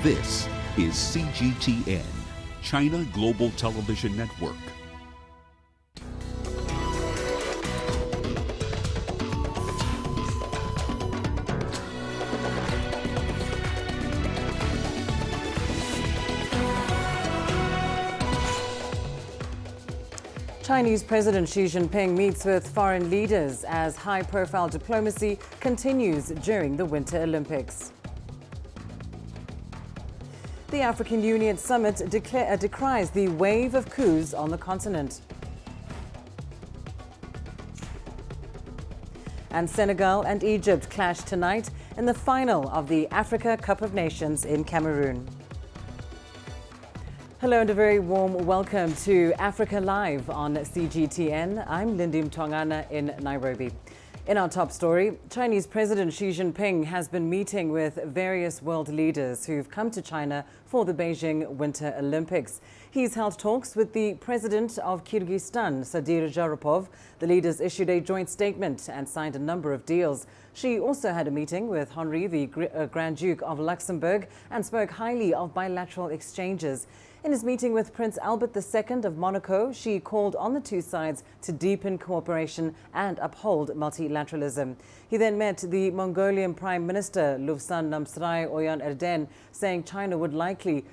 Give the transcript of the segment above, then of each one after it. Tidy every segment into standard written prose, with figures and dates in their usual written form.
This is CGTN, China Global Television Network. Chinese President Xi Jinping meets with foreign leaders as high-profile diplomacy continues during the Winter Olympics. The African Union summit decries the wave of coups on the continent. And Senegal and Egypt clash tonight in the final of the Africa Cup of Nations in Cameroon. Hello and a very warm welcome to Africa Live on CGTN. I'm Lindy Mtongana in Nairobi. In our top story, Chinese President Xi Jinping has been meeting with various world leaders who've come to China for the Beijing Winter Olympics. He's held talks with the president of Kyrgyzstan, Sadir Jaropov. The leaders issued a joint statement and signed a number of deals. Xi also had a meeting with Henri, the Grand Duke of Luxembourg, and spoke highly of bilateral exchanges. In his meeting with Prince Albert II of Monaco, Xi called on the two sides to deepen cooperation and uphold multilateralism. He then met the Mongolian Prime Minister Luvsan Namsrai Oyan Erden, saying China would likely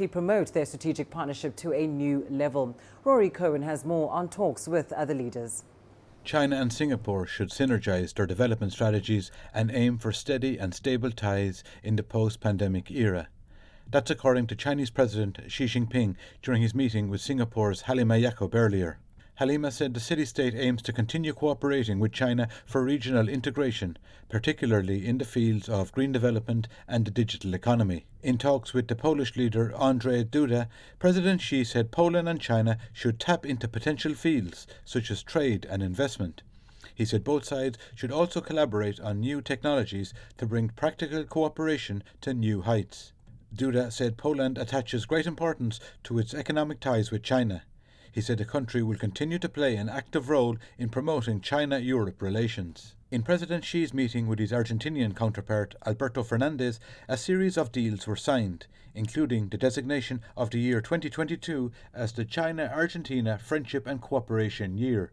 promote their strategic partnership to a new level. Rory Cohen has more on talks with other leaders. China and Singapore should synergize their development strategies and aim for steady and stable ties in the post-pandemic era. That's according to Chinese President Xi Jinping during his meeting with Singapore's Halima Yacob earlier. Halima said the city-state aims to continue cooperating with China for regional integration, particularly in the fields of green development and the digital economy. In talks with the Polish leader Andrzej Duda, President Xi said Poland and China should tap into potential fields such as trade and investment. He said both sides should also collaborate on new technologies to bring practical cooperation to new heights. Duda said Poland attaches great importance to its economic ties with China. He said the country will continue to play an active role in promoting China-Europe relations. In President Xi's meeting with his Argentinian counterpart, Alberto Fernandez, a series of deals were signed, including the designation of the year 2022 as the China-Argentina Friendship and Cooperation Year.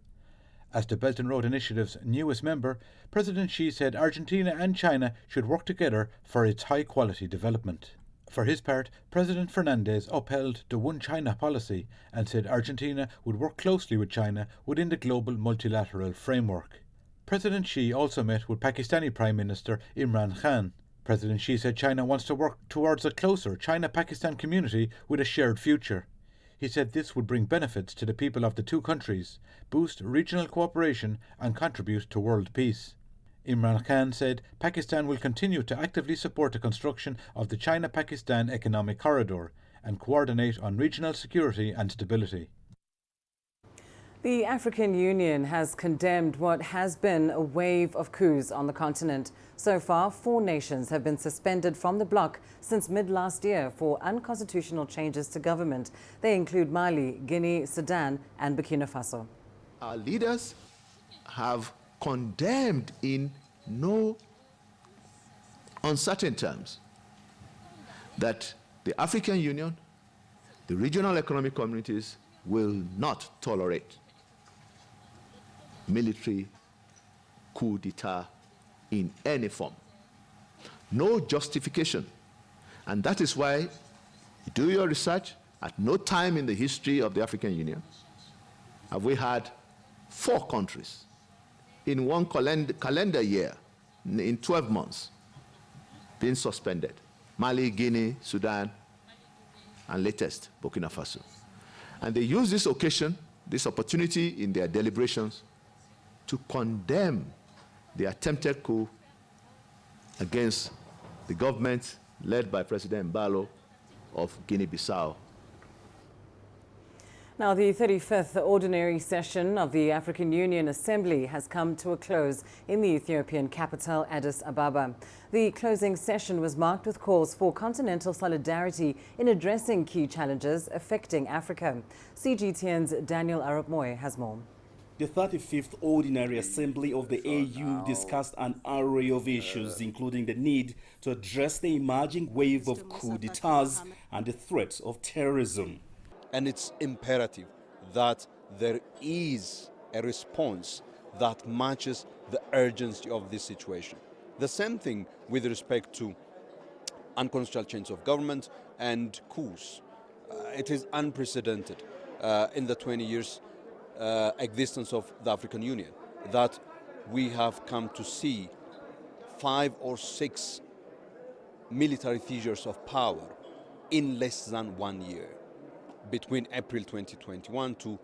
As the Belt and Road Initiative's newest member, President Xi said Argentina and China should work together for its high-quality development. For his part, President Fernandez upheld the One China policy and said Argentina would work closely with China within the global multilateral framework. President Xi also met with Pakistani Prime Minister Imran Khan. President Xi said China wants to work towards a closer China-Pakistan community with a shared future. He said this would bring benefits to the people of the two countries, boost regional cooperation and contribute to world peace. Imran Khan said Pakistan will continue to actively support the construction of the China-Pakistan Economic Corridor and coordinate on regional security and stability. The African Union has condemned what has been a wave of coups on the continent. So far, 4 nations have been suspended from the bloc since mid-last year for unconstitutional changes to government. They include Mali, Guinea, Sudan and Burkina Faso. Our leaders have condemned in no uncertain terms that the African Union, the regional economic communities will not tolerate military coup d'etat in any form. No justification. And that is why you do your research. At no time in the history of the African Union have we had 4 countries in one calendar year, in 12 months, being suspended. Mali, Guinea, Sudan, and latest, Burkina Faso. And they use this occasion, this opportunity in their deliberations to condemn the attempted coup against the government led by President Mbalo of Guinea-Bissau. Now, the 35th Ordinary Session of the African Union Assembly has come to a close in the Ethiopian capital, Addis Ababa. The closing session was marked with calls for continental solidarity in addressing key challenges affecting Africa. CGTN's Daniel Arap Moy has more. The 35th Ordinary Assembly of the AU discussed an array of issues, including the need to address the emerging wave of coup d'etats and the threat of terrorism. And it's imperative that there is a response that matches the urgency of this situation. The same thing with respect to unconstitutional change of government and coups. It is unprecedented in the 20 years existence of the African Union that we have come to see 5 or 6 military seizures of power in less than 1 year, between April 2021 to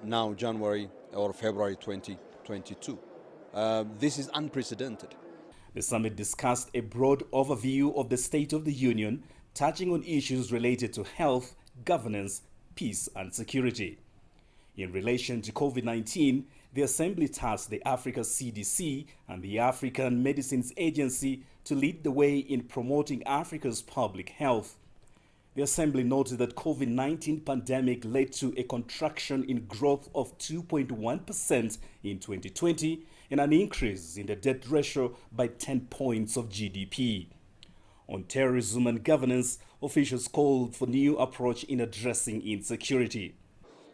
now January or February 2022. This is unprecedented. The summit discussed a broad overview of the State of the Union, touching on issues related to health, governance, peace and security. In relation to COVID-19, the Assembly tasked the Africa CDC and the African Medicines Agency to lead the way in promoting Africa's public health. The Assembly noted that COVID-19 pandemic led to a contraction in growth of 2.1% in 2020 and an increase in the debt ratio by 10 points of GDP. On terrorism and governance, officials called for new approach in addressing insecurity.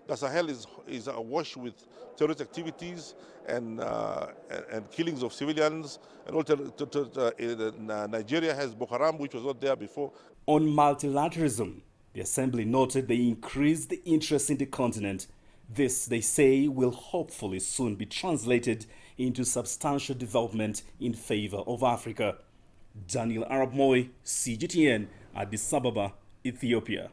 The Sahel is awash with terrorist activities and killings of civilians. And also, Nigeria has Boko Haram, which was not there before. On multilateralism, the Assembly noted the increased interest in the continent. This, they say, will hopefully soon be translated into substantial development in favor of Africa. Daniel Arab Moy, CGTN, Addis Ababa, Ethiopia.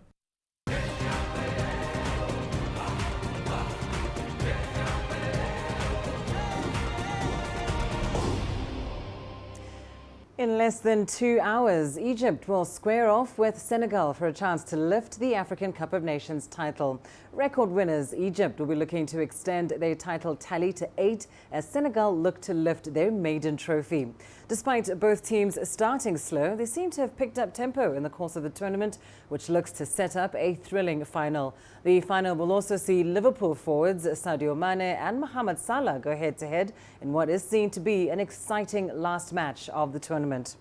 In less than 2 hours, Egypt will square off with Senegal for a chance to lift the African Cup of Nations title. Record winners Egypt will be looking to extend their title tally to 8 as Senegal look to lift their maiden trophy. Despite both teams starting slow, they seem to have picked up tempo in the course of the tournament, which looks to set up a thrilling final. The final will also see Liverpool forwards Sadio Mane and Mohamed Salah go head-to-head in what is seen to be an exciting last match of the tournament.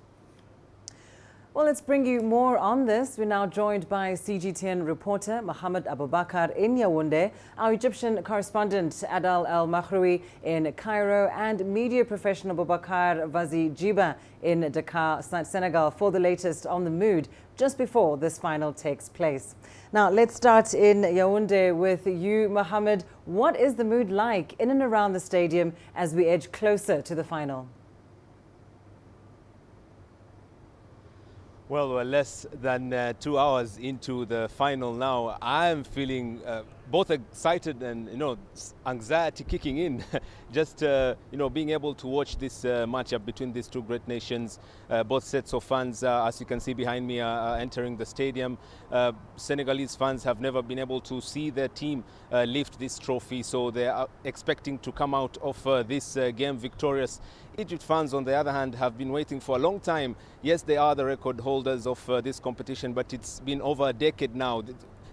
Well, let's bring you more on this. We're now joined by CGTN reporter Mohamed Abubakar in Yaoundé, our Egyptian correspondent Adal El Makhroui in Cairo, and media professional Boubacar Vazi Jiba in Dakar, Senegal, for the latest on the mood just before this final takes place. Now, let's start in Yaoundé with you, Mohamed. What is the mood like in and around the stadium as we edge closer to the final? Well, we're less than 2 hours into the final now. I'm feeling both excited and, anxiety kicking in. Just, being able to watch this matchup between these two great nations. Both sets of fans, as you can see behind me, are entering the stadium. Senegalese fans have never been able to see their team lift this trophy, so they are expecting to come out of this game victorious. Egypt fans, on the other hand, have been waiting for a long time. Yes, they are the record holders of this competition, but it's been over a decade now.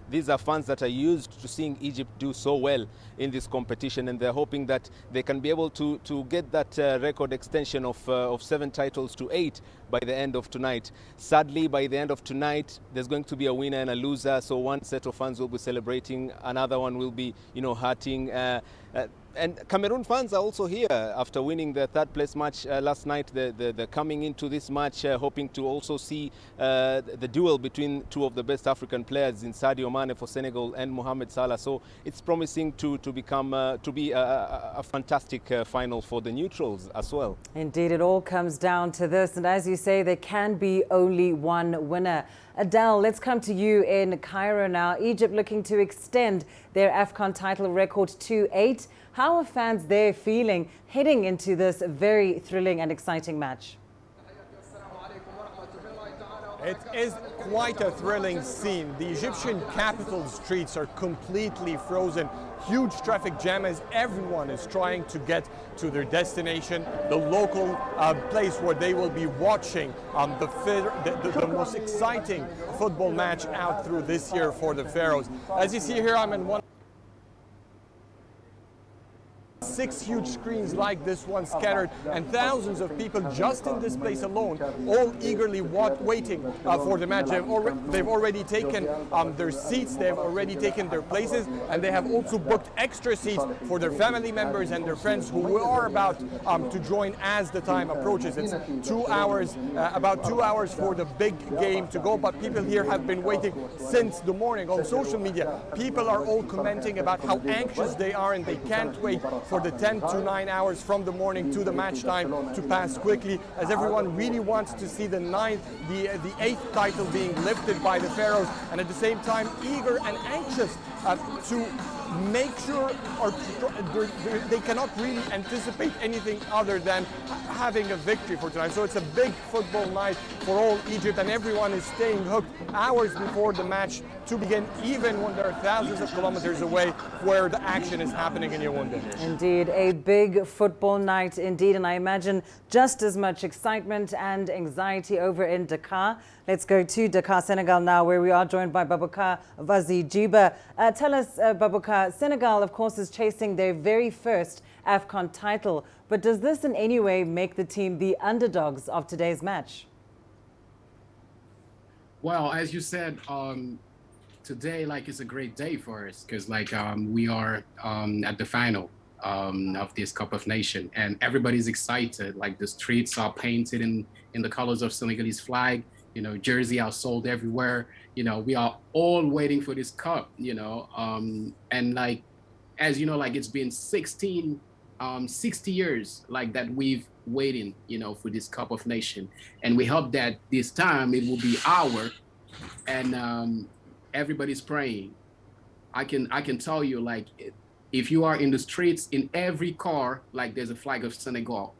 These are fans that are used to seeing Egypt do so well in this competition, and they're hoping that they can be able to get that record extension of 7 titles to 8 by the end of tonight. Sadly, by the end of tonight, there's going to be a winner and a loser, so one set of fans will be celebrating, another one will be, hurting. And Cameroon fans are also here after winning the third place match last night. They're coming into this match hoping to also see the duel between two of the best African players in Sadio Mane for Senegal and Mohamed Salah. So it's promising to be a fantastic final for the neutrals as well. Indeed, it all comes down to this. And as you say, there can be only one winner. Adele, let's come to you in Cairo now. Egypt looking to extend their AFCON title record to 8. How are fans there feeling heading into this very thrilling and exciting match? It is quite a thrilling scene. The Egyptian capital streets are completely frozen. Huge traffic jam as everyone is trying to get to their destination, the local place where they will be watching the most exciting football match out through this year for the Pharaohs. As you see here, I'm in one 6 huge screens like this one scattered, and thousands of people just in this place alone, all eagerly waiting for the match. They've already taken their seats, they've already taken their places, and they have also booked extra seats for their family members and their friends who are about to join as the time approaches. It's 2 hours, about 2 hours for the big game to go, but people here have been waiting since the morning. On social media, people are all commenting about how anxious they are, and they can't wait for the 10 to 9 hours from the morning to the match time to pass quickly, as everyone really wants to see the 8th title being lifted by the Pharaohs, and at the same time eager and anxious to make sure, or they cannot really anticipate anything other than having a victory for tonight. So it's a big football night for all Egypt, and everyone is staying hooked hours before the match to begin, even when there are thousands of kilometers away where the action is happening in Yaoundé. Indeed, a big football night indeed, and I imagine just as much excitement and anxiety over in Dakar. Let's go to Dakar, Senegal now, where we are joined by Baboucar Vazi-Djiba. Tell us, Baboucar, Senegal, of course, is chasing their very first AFCON title, but does this in any way make the team the underdogs of today's match? Well, as you said, today, it's a great day for us because, we are at the final of this Cup of Nations, and everybody's excited. The streets are painted in the colors of Senegalese flag. Jersey are sold everywhere. We are all waiting for this cup. And as you know, it's been 60 years that we've waiting, for this Cup of Nations, and we hope that this time it will be our. And everybody's praying. I can tell you, if you are in the streets, in every car, there's a flag of Senegal.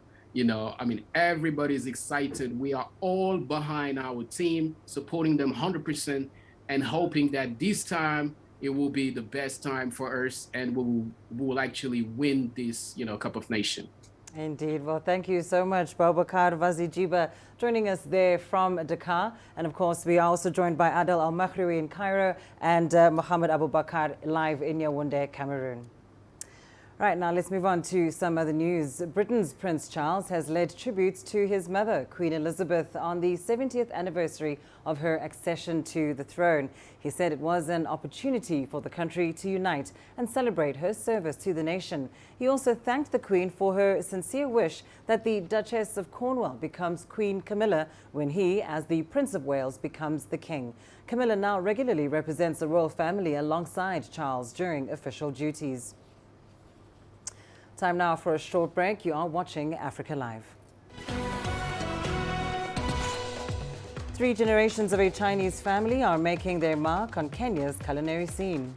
Everybody's excited. We are all behind our team, supporting them 100%, and hoping that this time it will be the best time for us, and we will actually win this, Cup of Nations. Indeed. Well, thank you so much, Baboucar Vazi-Djiba, joining us there from Dakar. And of course, we are also joined by Adel Al-Makhraoui in Cairo and Mohamed Abubakar live in Yaoundé, Cameroon. Right, now let's move on to some other news. Britain's Prince Charles has led tributes to his mother, Queen Elizabeth, on the 70th anniversary of her accession to the throne. He said it was an opportunity for the country to unite and celebrate her service to the nation. He also thanked the Queen for her sincere wish that the Duchess of Cornwall becomes Queen Camilla when he, as the Prince of Wales, becomes the King. Camilla now regularly represents the royal family alongside Charles during official duties. Time now for a short break. You are watching Africa Live. 3 generations of a Chinese family are making their mark on Kenya's culinary scene.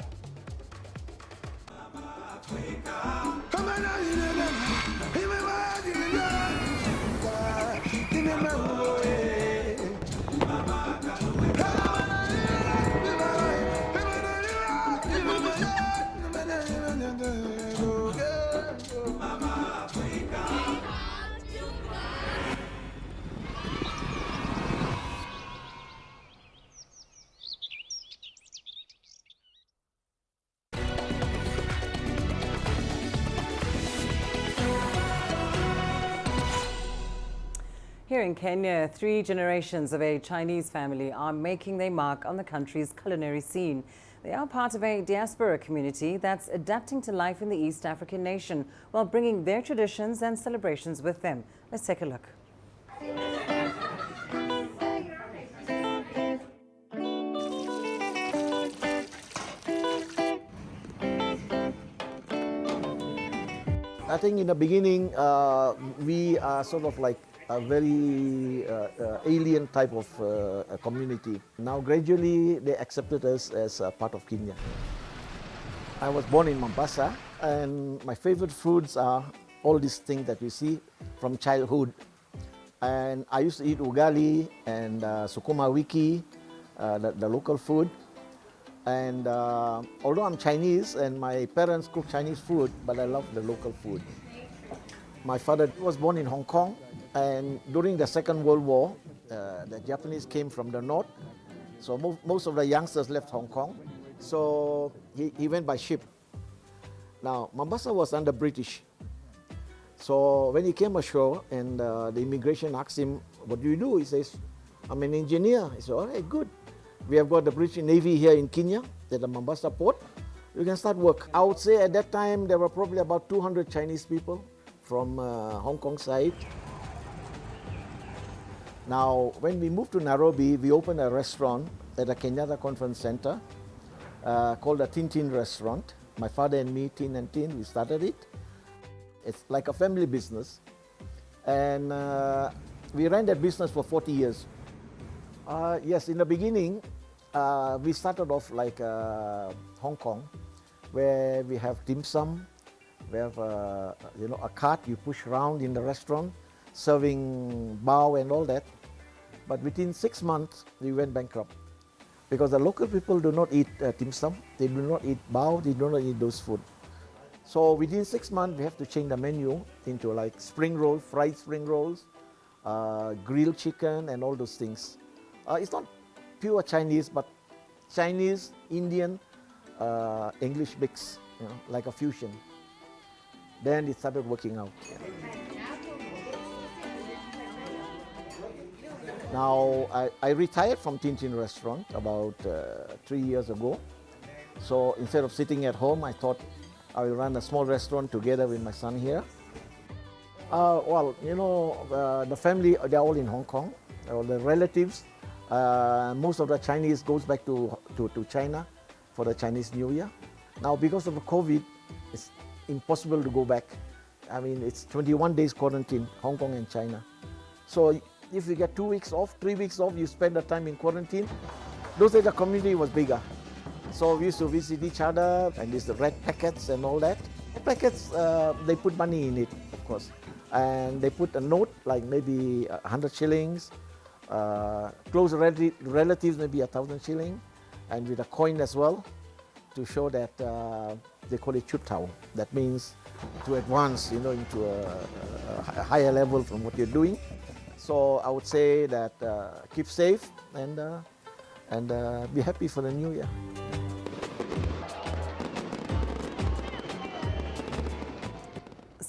Here in Kenya, 3 generations of a Chinese family are making their mark on the country's culinary scene. They are part of a diaspora community that's adapting to life in the East African nation while bringing their traditions and celebrations with them. Let's take a look. I think in the beginning, we are sort of like a very alien type of community. Now gradually they accepted us as a part of Kenya. I was born in Mombasa, and my favorite foods are all these things that you see from childhood. And I used to eat ugali and sukuma wiki, the local food. And although I'm Chinese and my parents cook Chinese food, but I love the local food. My father was born in Hong Kong, and during the Second World War, the Japanese came from the north, so most of the youngsters left Hong Kong, so he went by ship. Now, Mombasa was under British, So when he came ashore and the immigration asked him, what do you do? He says, I'm an engineer. He said, all right, good. We have got the British Navy here in Kenya at the Mombasa port. You can start work. I would say at that time there were probably about 200 Chinese people from Hong Kong side. Now, when we moved to Nairobi, we opened a restaurant at the Kenyatta Conference Center called the Tin Restaurant. My father and me, Tin and Tin, we started it. It's like a family business. And we ran that business for 40 years. Yes, in the beginning, we started off like Hong Kong, where we have dim sum, we have a cart you push around in the restaurant, serving bao and all that. But within 6 months, we went bankrupt because the local people do not eat dim sum, they do not eat bao, they do not eat those food. So within 6 months, we have to change the menu into like spring rolls, fried spring rolls, grilled chicken, and all those things. It's not pure Chinese, but Chinese, Indian, English mix, like a fusion. Then it started working out. Now, I retired from Tin Restaurant about 3 years ago. So instead of sitting at home, I thought I will run a small restaurant together with my son here. The family, they're all in Hong Kong. The relatives, most of the Chinese goes back to China for the Chinese New Year. Now, because of the COVID, it's impossible to go back. I mean, it's 21 days quarantine, Hong Kong and China. So if you get 2 weeks off, 3 weeks off, you spend the time in quarantine. Those days the community was bigger. So we used to visit each other, and there's the red packets and all that. The packets, they put money in it, of course. And they put a note, like maybe 100 shillings, close relatives, maybe 1,000 shillings, and with a coin as well, to show that they call it chutao. That means to advance, into a higher level from what you're doing. So I would say that keep safe and be happy for the new year.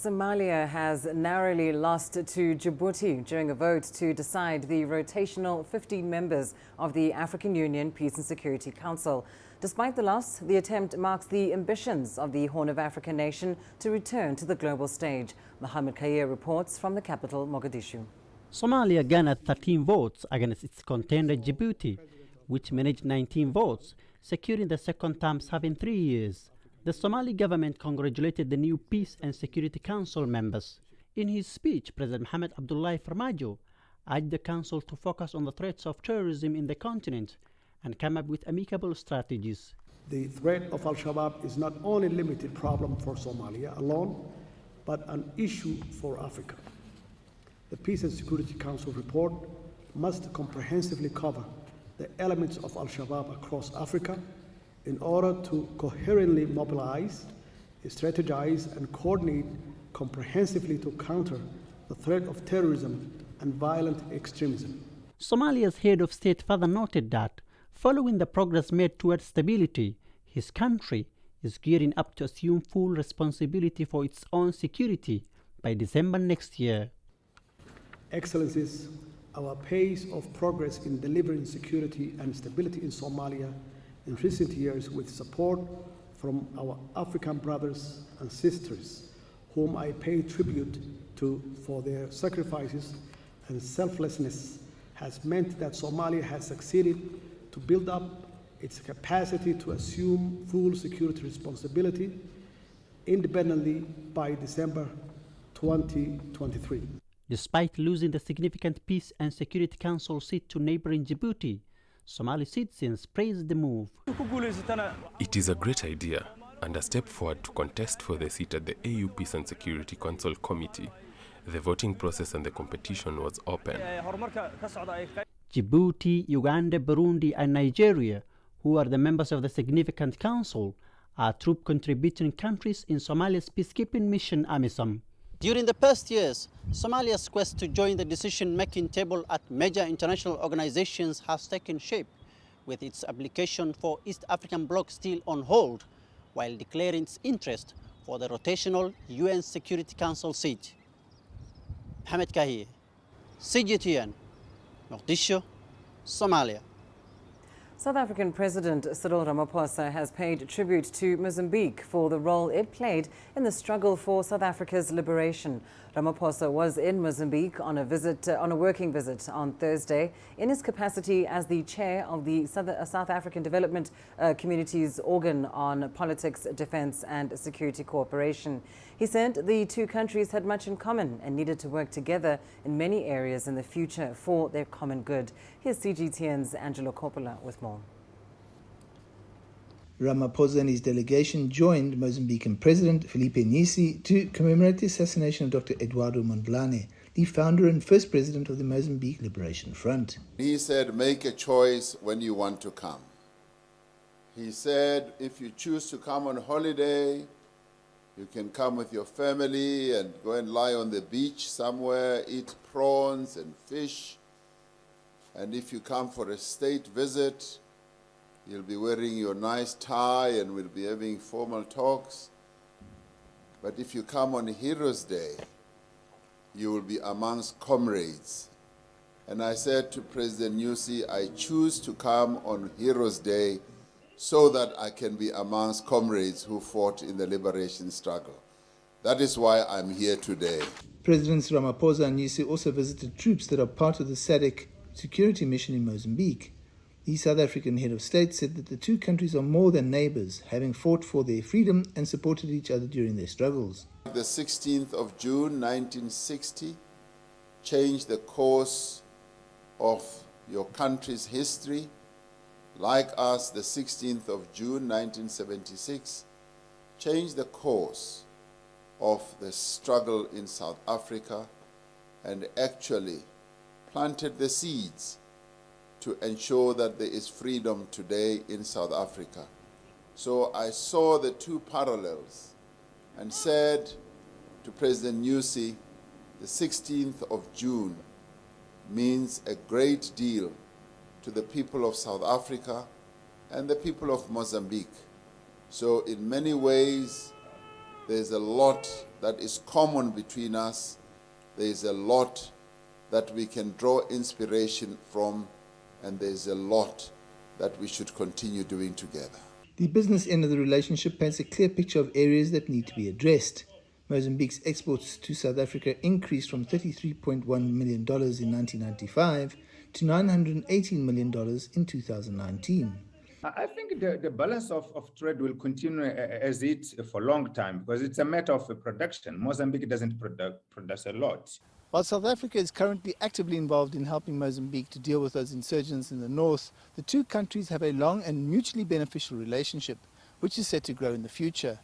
Somalia has narrowly lost to Djibouti during a vote to decide the rotational 15 members of the African Union Peace and Security Council. Despite the loss, the attempt marks the ambitions of the Horn of Africa nation to return to the global stage. Mohammed Khair reports from the capital, Mogadishu. Somalia garnered 13 votes against its contender Djibouti, which managed 19 votes, securing the second term serving 3 years. The Somali government congratulated the new Peace and Security Council members. In his speech, President Mohamed Abdullahi Farmajo urged the council to focus on the threats of terrorism in the continent and come up with amicable strategies. The threat of Al-Shabaab is not only a limited problem for Somalia alone, but an issue for Africa. The Peace and Security Council report must comprehensively cover the elements of Al-Shabaab across Africa in order to coherently mobilize, strategize, and coordinate comprehensively to counter the threat of terrorism and violent extremism. Somalia's head of state further noted that, following the progress made towards stability, his country is gearing up to assume full responsibility for its own security by December next year. Excellencies, our pace of progress in delivering security and stability in Somalia in recent years, with support from our African brothers and sisters, whom I pay tribute to for their sacrifices and selflessness, has meant that Somalia has succeeded to build up its capacity to assume full security responsibility independently by December 2023. Despite losing the significant Peace and Security Council seat to neighboring Djibouti, Somali citizens praised the move. It is a great idea and a step forward to contest for the seat at the AU Peace and Security Council Committee. The voting process and the competition was open. Djibouti, Uganda, Burundi, and Nigeria, who are the members of the significant council, are troop contributing countries in Somalia's peacekeeping mission AMISOM. During the past years, Somalia's quest to join the decision-making table at major international organizations has taken shape, with its application for East African Bloc still on hold, while declaring its interest for the rotational UN Security Council seat. Mohamed Kahir, CGTN, Mogadishu, Somalia. South African President Cyril Ramaphosa has paid tribute to Mozambique for the role it played in the struggle for South Africa's liberation. Ramaphosa was in Mozambique on a working visit on Thursday in his capacity as the chair of the South African Development Community's organ on politics, defense and security cooperation. He said the two countries had much in common and needed to work together in many areas in the future for their common good. Here's CGTN's Angelo Coppola with more. Ramaphosa and his delegation joined Mozambican President Filipe Nyusi to commemorate the assassination of Dr. Eduardo Mondlane, the founder and first president of the Mozambique Liberation Front. He said, make a choice when you want to come. He said, if you choose to come on holiday, you can come with your family and go and lie on the beach somewhere, eat prawns and fish. And if you come for a state visit, you'll be wearing your nice tie and we'll be having formal talks. But if you come on Heroes Day, you will be amongst comrades. And I said to President Nyusi, I choose to come on Heroes Day so that I can be amongst comrades who fought in the liberation struggle. That is why I'm here today. Presidents Ramaphosa and Nyusi also visited troops that are part of the SADC security mission in Mozambique. The South African head of state said that the two countries are more than neighbors, having fought for their freedom and supported each other during their struggles. The 16th of June 1960 changed the course of your country's history. Like us, the 16th of June 1976 changed the course of the struggle in South Africa and actually planted the seeds to ensure that there is freedom today in South Africa. So I saw the two parallels and said to President Nyusi, the 16th of June means a great deal to the people of South Africa and the people of Mozambique. So in many ways, there's a lot that is common between us. There's a lot that we can draw inspiration from, and there's a lot that we should continue doing together. The business end of the relationship paints a clear picture of areas that need to be addressed. Mozambique's exports to South Africa increased from $33.1 million in 1995 to $918 million in 2019. I think the balance of trade will continue as it for a long time because it's a matter of production. Mozambique doesn't produce a lot. While South Africa is currently actively involved in helping Mozambique to deal with those insurgents in the north, the two countries have a long and mutually beneficial relationship, which is set to grow in the future.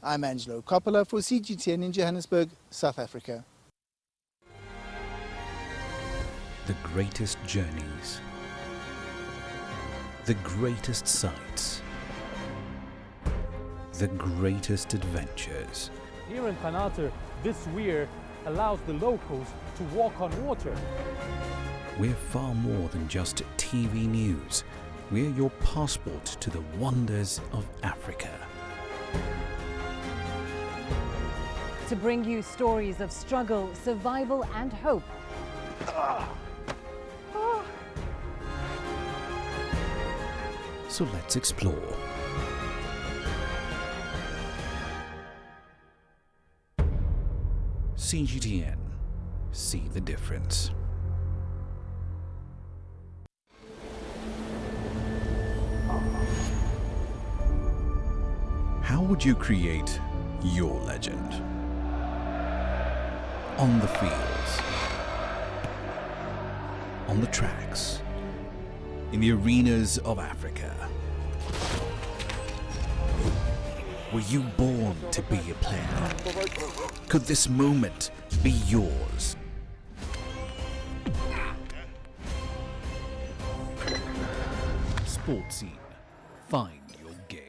I'm Angelo Coppola for CGTN in Johannesburg, South Africa. The greatest journeys, the greatest sights, the greatest adventures. Here in Canada, this weir allows the locals to walk on water. We're far more than just TV news. We're your passport to the wonders of Africa. To bring you stories of struggle, survival and hope. So let's explore. CGTN. See the difference. How would you create your legend? On the fields, on the tracks, in the arenas of Africa. Were you born to be a player? Could this moment be yours? Sports Scene. Find your game.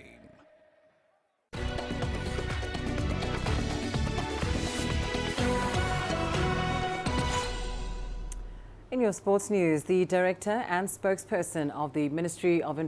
In your sports news, the director and spokesperson of the Ministry of